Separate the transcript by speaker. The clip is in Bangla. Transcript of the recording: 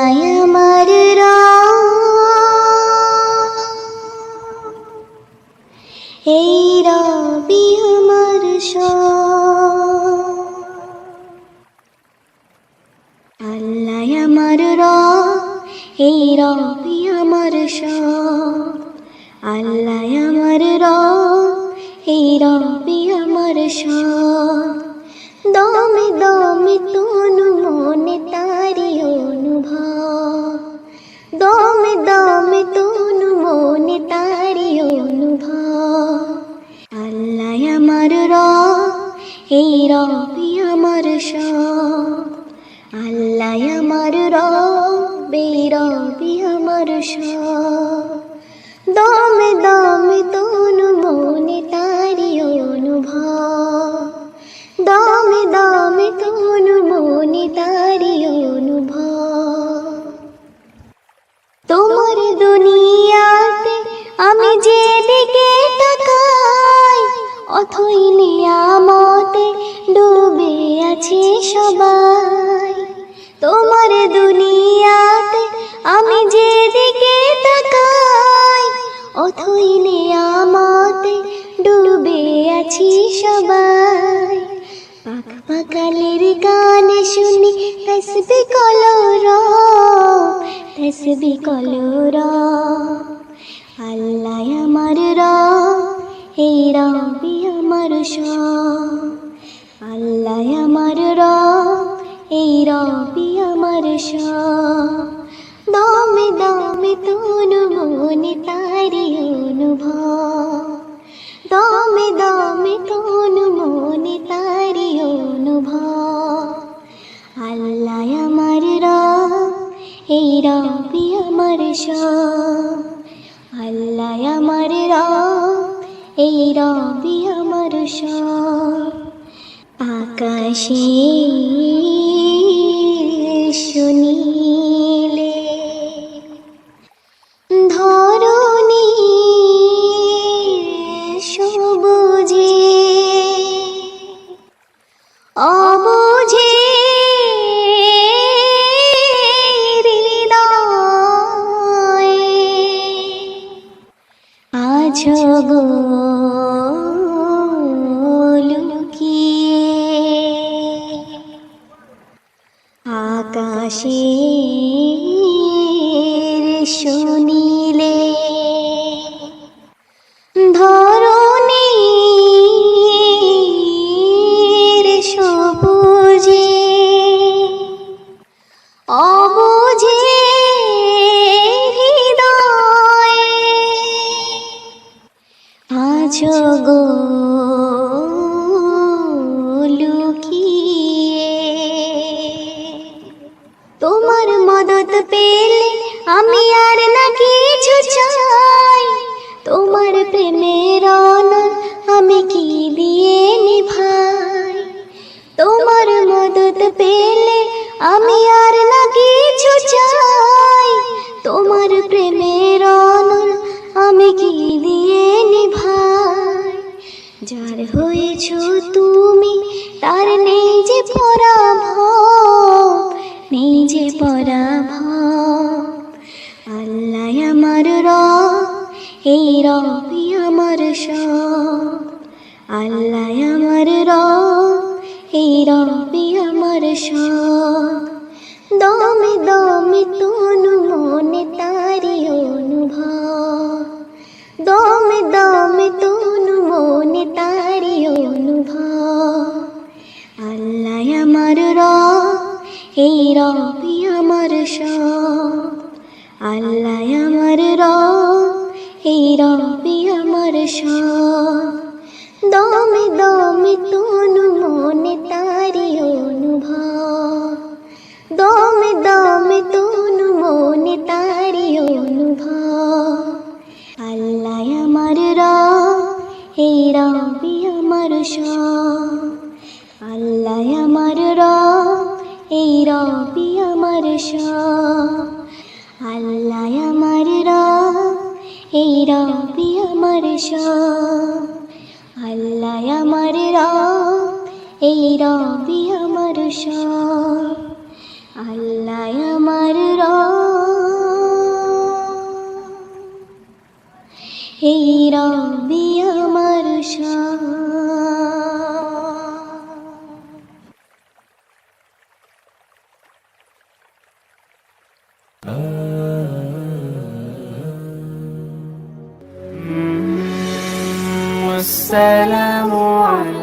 Speaker 1: আল্লাহ আমার এই রবি আমার আল্লাহ আমার এই রবি আমার আল্লাহ আমার এই রবি আমার দমে দমে তনু মনে তারি অনুভব দমে দমে তনু মনে তারি অনুভব আল্লাহ আমার এই রবি আমার আল্লাহ আমার রবি আমার দমে দমে তনু মনে তারি অনুভব দমে দমে তনু মনে তারি অনুভব তোমার দুনিয়াতে আমি যেদিকে তাকাই অথই নিয়ামতে ডুবে আছে সবাই তোমার দুনিয়াতে আমি যেদিকে তাকাই অথই নিয়ামতে ডুবে আছি সবাই পাখ পাখালের গান শুনি তসবি কলর আল্লাহ আমার এই রবি আমার আল্লাহ আমার এই রবি আমার দমে দমে তনু মনে তারি অনুভব দমে দমে তনু মনে তারি অনুভব আল্লাহ আমার এই রবি আমার আল্লাহ আমার এই রবি আমার আকাশে শুনিলে ধরণী সবুজে অবুঝে হৃদয়ে আছো গো আকাশের শুনিলে ধরণীর সবুজে অবুঝে হৃদয়ে আছো গো তোমার মদত পেলে আমি আর না কিছু চাই তোমার প্রেমের অনল আমি কি দিয়ে নিভাই তোমার মদত পেলে আমি আর না কিছু চাই তোমার প্রেমের অনল আমি কি দিয়ে নিভাই যার হয়েছ তুমি তার নেই যে পরাভব নেই যে পরাভব আল্লাহ আমার এই রবি আমার আল্লাহ আমার এই রবি আমার দমে দমে তনু মনে তারি অনুভব দমে দমে তনু মনে তারি অনুভব আল্লাহ আমার এই রবি আমার আল্লাহ আমার এই রবি আমার দমে দমে তনু মনে তারি অনুভব দমে দমে তনু মনে তারি অনুভব আল্লাহ আমার এই রবি আমার আল্লাহ আমার এই রবি আমার আল্লাহ আমার এই রবি আমার আল্লাহ আমার এই রবি আমার আল্লাহ আমার রব, এই রবি আমার সব।
Speaker 2: السلام عليكم